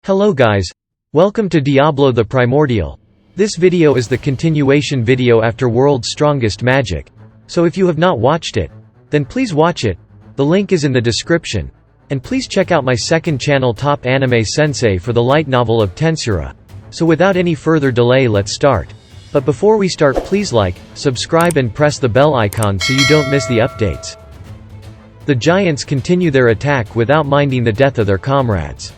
Hello guys. Welcome to Diablo the Primordial. This video is the continuation video after World's Strongest Magic. So if you have not watched it, then please watch it. The link is in the description. And please check out my second channel Top Anime Sensei for the light novel of Tensei. So without any further delay, let's start. But before we start, please like, subscribe and press the bell icon so you don't miss the updates. The giants continue their attack without minding the death of their comrades.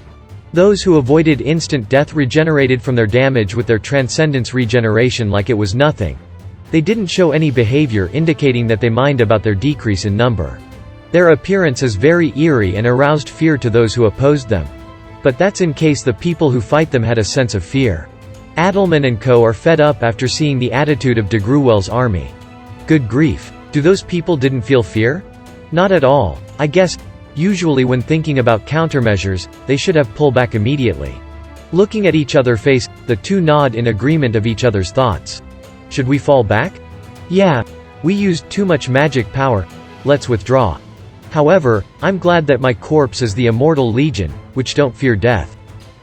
Those who avoided instant death regenerated from their damage with their transcendence regeneration like it was nothing. They didn't show any behavior indicating that they mind about their decrease in number. Their appearance is very eerie and aroused fear to those who opposed them. But that's in case the people who fight them had a sense of fear. Adelman and co are fed up after seeing the attitude of Dragule's army. Good grief. Do those people didn't feel fear? Not at all, I guess. Usually when thinking about countermeasures, they should have pulled back immediately. Looking at each other's face, the two nod in agreement of each other's thoughts. Should we fall back? Yeah. We used too much magic power. Let's withdraw. However, I'm glad that my corpse is the Immortal Legion, which don't fear death.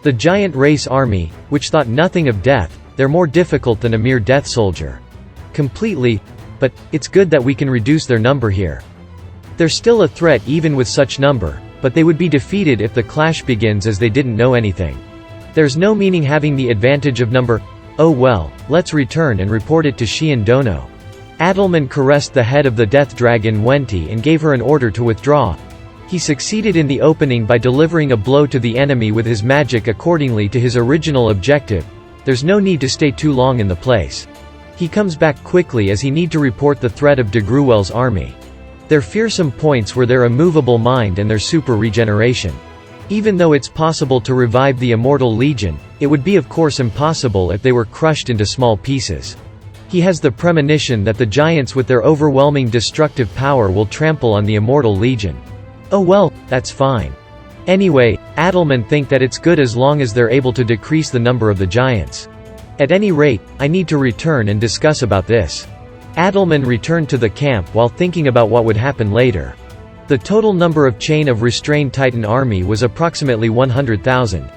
The giant race army, which thought nothing of death, they're more difficult than a mere death soldier. Completely. But it's good that we can reduce their number here. They're still a threat even with such number, but they would be defeated if the clash begins as they didn't know anything. There's no meaning having the advantage of number. Oh well, let's return and report it to Shion Dono. Adelman caressed the head of the death dragon Wenti and gave her an order to withdraw. He succeeded in the opening by delivering a blow to the enemy with his magic accordingly to his original objective. There's no need to stay too long in the place. He comes back quickly as he need to report the threat of Dragule's army. Their fearsome points were their immovable mind and their super regeneration. Even though it's possible to revive the Immortal Legion, it would be of course impossible if they were crushed into small pieces. He has the premonition that the giants with their overwhelming destructive power will trample on the Immortal Legion. Oh well, that's fine. Anyway, Adelman think that it's good as long as they're able to decrease the number of the giants. At any rate, I need to return and discuss about this. Adelman returned to the camp while thinking about what would happen later. The total number of Chain of Restrained Titan army was approximately 100,000.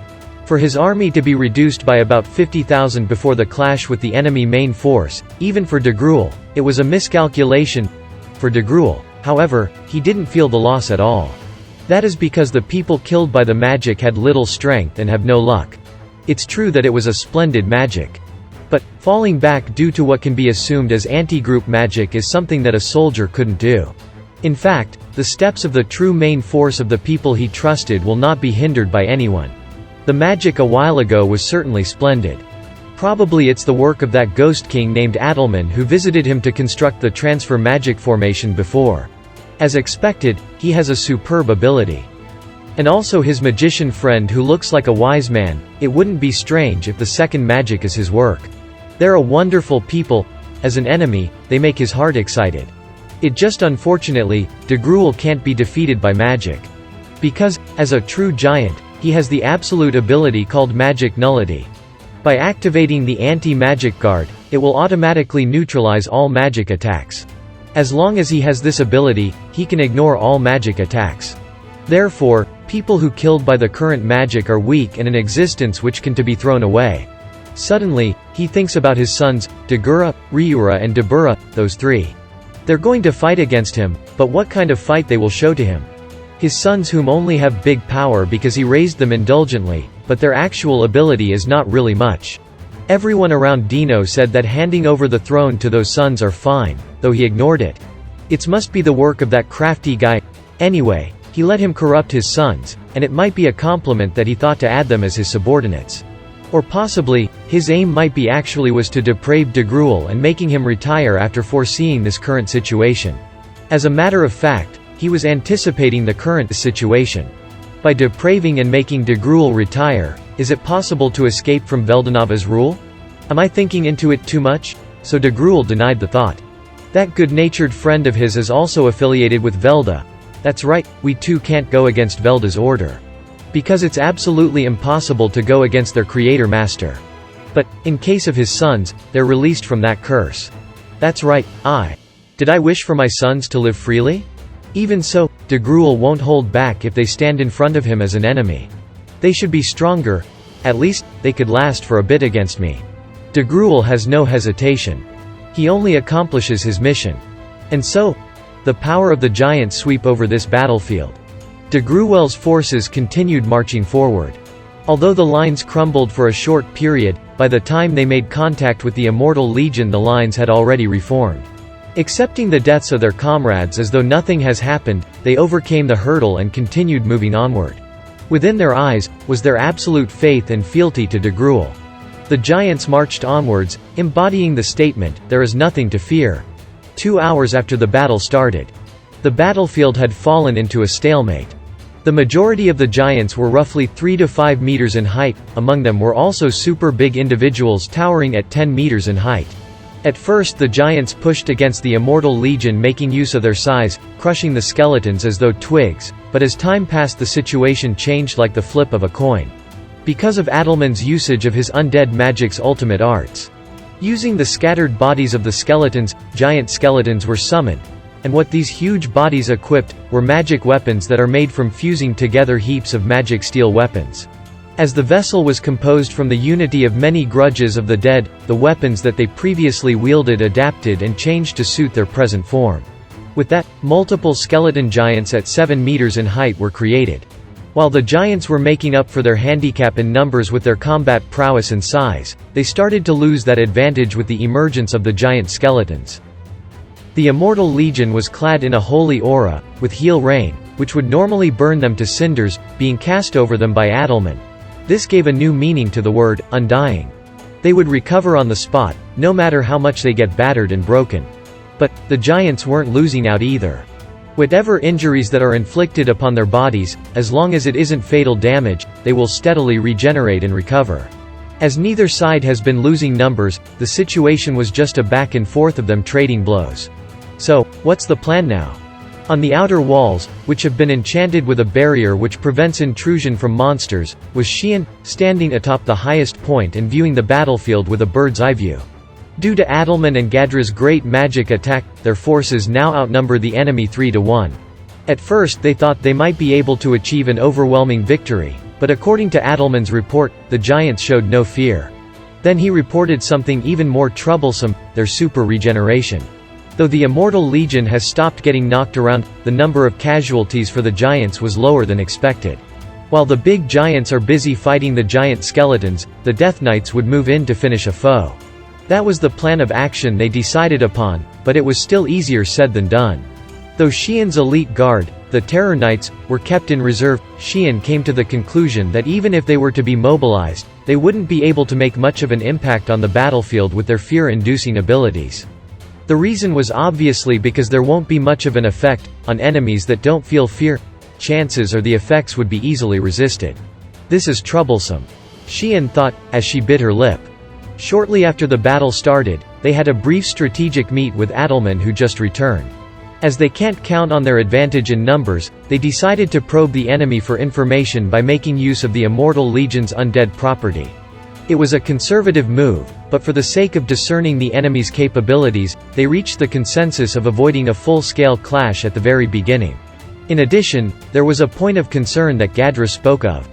For his army to be reduced by about 50,000 before the clash with the enemy main force, even for Dragule, it was a miscalculation. For Dragule, however, he didn't feel the loss at all. That is because the people killed by the magic had little strength and have no luck. It's true that it was a splendid magic. But, falling back due to what can be assumed as anti-group magic is something that a soldier couldn't do. In fact, the steps of the true main force of the people he trusted will not be hindered by anyone. The magic a while ago was certainly splendid. Probably it's the work of that ghost king named Adelman who visited him to construct the transfer magic formation before. As expected, he has a superb ability. And also his magician friend who looks like a wise man. It wouldn't be strange if the second magic is his work. They're a wonderful people. As an enemy, they make his heart excited. It just unfortunately, Dragule can't be defeated by magic. Because, as a true giant, he has the absolute ability called Magic Nullity. By activating the anti-magic guard, it will automatically neutralize all magic attacks. As long as he has this ability, he can ignore all magic attacks. Therefore, people who killed by the current magic are weak and an existence which can be thrown away. Suddenly, he thinks about his sons, Dagura, Ryura and Dabura, those three. They're going to fight against him, but what kind of fight they will show to him? His sons whom only have big power because he raised them indulgently, but their actual ability is not really much. Everyone around Dino said that handing over the throne to those sons are fine, though he ignored it. It must be the work of that crafty guy. Anyway, he let him corrupt his sons, and it might be a compliment that he thought to add them as his subordinates. Or possibly, his aim might be actually was to deprave Dragule and making him retire after foreseeing this current situation. As a matter of fact, he was anticipating the current situation. By depraving and making Dragule retire, is it possible to escape from Veldanava's rule? Am I thinking into it too much? So Dragule denied the thought. That good-natured friend of his is also affiliated with Velda. That's right, we too can't go against Velda's order. Because it's absolutely impossible to go against their creator master. But, in case of his sons, they're released from that curse. That's right, Did I wish for my sons to live freely? Even so, Dragule won't hold back if they stand in front of him as an enemy. They should be stronger, At least, they could last for a bit against me. Dragule has no hesitation. He only accomplishes his mission. And so, the power of the giants sweep over this battlefield. Dragule's forces continued marching forward. Although the lines crumbled for a short period, by the time they made contact with the Immortal Legion the lines had already reformed. Accepting the deaths of their comrades as though nothing has happened, they overcame the hurdle and continued moving onward. Within their eyes, was their absolute faith and fealty to Dragule. The giants marched onwards, embodying the statement, "There is nothing to fear." 2 hours after the battle started. The battlefield had fallen into a stalemate. The majority of the giants were roughly 3 to 5 meters in height, among them were also super big individuals towering at 10 meters in height. At first the giants pushed against the Immortal Legion, making use of their size, crushing the skeletons as though twigs, but as time passed the situation changed like the flip of a coin. Because of Adelman's usage of his undead magic's ultimate arts. Using the scattered bodies of the skeletons, giant skeletons were summoned, and what these huge bodies equipped, were magic weapons that are made from fusing together heaps of magic steel weapons. As the vessel was composed from the unity of many grudges of the dead, the weapons that they previously wielded adapted and changed to suit their present form. With that, multiple skeleton giants at 7 meters in height were created. While the giants were making up for their handicap in numbers with their combat prowess and size, they started to lose that advantage with the emergence of the giant skeletons. The Immortal Legion was clad in a holy aura, with heal rain, which would normally burn them to cinders, being cast over them by Adelman. This gave a new meaning to the word, undying. They would recover on the spot, no matter how much they get battered and broken. But, the giants weren't losing out either. Whatever injuries that are inflicted upon their bodies, as long as it isn't fatal damage, they will steadily regenerate and recover. As neither side has been losing numbers, the situation was just a back and forth of them trading blows. So, what's the plan now? On the outer walls, which have been enchanted with a barrier which prevents intrusion from monsters, was Xian, standing atop the highest point and viewing the battlefield with a bird's eye view. Due to Adelman and Gadra's great magic attack, their forces now outnumber the enemy 3 to 1. At first they thought they might be able to achieve an overwhelming victory, but according to Adelman's report, the giants showed no fear. Then he reported something even more troublesome, their super regeneration. Though the Immortal Legion has stopped getting knocked around, the number of casualties for the giants was lower than expected. While the big giants are busy fighting the giant skeletons, the Death Knights would move in to finish a foe. That was the plan of action they decided upon, but it was still easier said than done. Though Xian's elite guard, the Terror Knights, were kept in reserve, Xian came to the conclusion that even if they were to be mobilized, they wouldn't be able to make much of an impact on the battlefield with their fear-inducing abilities. The reason was obviously because there won't be much of an effect on enemies that don't feel fear. Chances are the effects would be easily resisted. This is troublesome, Xian thought, as she bit her lip. Shortly after the battle started, they had a brief strategic meet with Adelman, who just returned. As they can't count on their advantage in numbers, they decided to probe the enemy for information by making use of the Immortal Legion's undead property. It was a conservative move, but for the sake of discerning the enemy's capabilities, they reached the consensus of avoiding a full-scale clash at the very beginning. In addition, there was a point of concern that Gadra spoke of.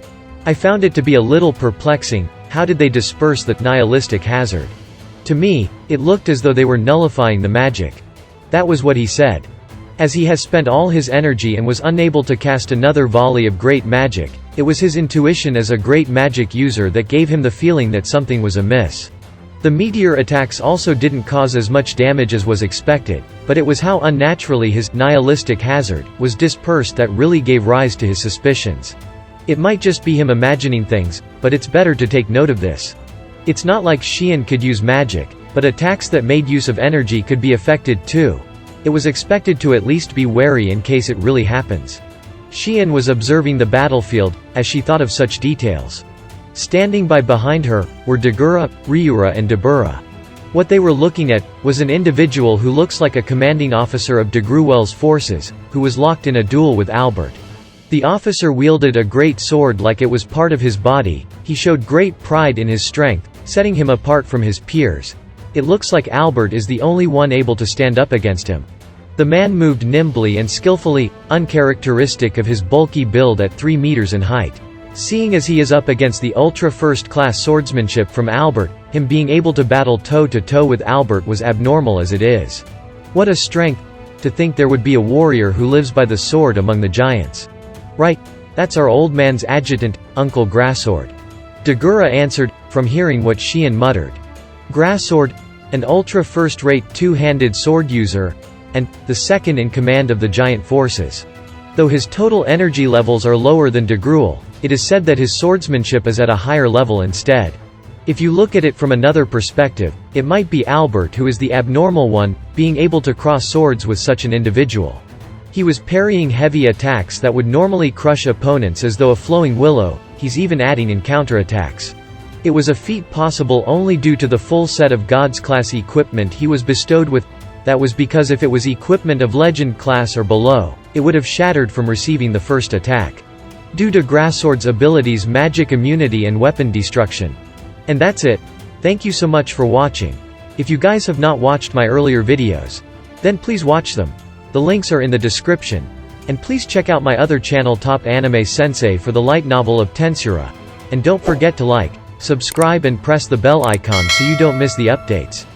I found it to be a little perplexing. How did they disperse the nihilistic hazard? To me, it looked as though they were nullifying the magic. That was what he said. As he has spent all his energy and was unable to cast another volley of great magic, it was his intuition as a great magic user that gave him the feeling that something was amiss. The meteor attacks also didn't cause as much damage as was expected, but it was how unnaturally his nihilistic hazard was dispersed that really gave rise to his suspicions. It might just be him imagining things, but it's better to take note of this. It's not like Xian could use magic, but attacks that made use of energy could be affected too. It was expected to at least be wary in case it really happens. Xian was observing the battlefield, as she thought of such details. Standing by behind her, were Dagura, Ryura and Dabura. What they were looking at, was an individual who looks like a commanding officer of Dragul's forces, who was locked in a duel with Albert. The officer wielded a great sword like it was part of his body. He showed great pride in his strength, setting him apart from his peers. It looks like Albert is the only one able to stand up against him. The man moved nimbly and skillfully, uncharacteristic of his bulky build at 3 meters in height. Seeing as he is up against the ultra first-class swordsmanship from Albert, him being able to battle toe-to-toe with Albert was abnormal as it is. What a strength, to think there would be a warrior who lives by the sword among the giants. Right, that's our old man's adjutant, Uncle Grasword. Dragule answered, from hearing what Xian muttered. Grasword, an ultra first-rate two-handed sword user, and the second in command of the giant forces. Though his total energy levels are lower than Dragule, it is said that his swordsmanship is at a higher level instead. If you look at it from another perspective, it might be Albert who is the abnormal one, being able to cross swords with such an individual. He was parrying heavy attacks that would normally crush opponents as though a flowing willow, he's even adding in counterattacks. It was a feat possible only due to the full set of God's class equipment he was bestowed with. That was because if it was equipment of Legend class or below, it would have shattered from receiving the first attack. Due to Grasword's abilities, magic immunity and weapon destruction. And that's it. Thank you so much for watching. If you guys have not watched my earlier videos, then please watch them. The links are in the description. And please check out my other channel Top Anime Sensei for the light novel of Tensei Shitara. And don't forget to like, subscribe and press the bell icon so you don't miss the updates.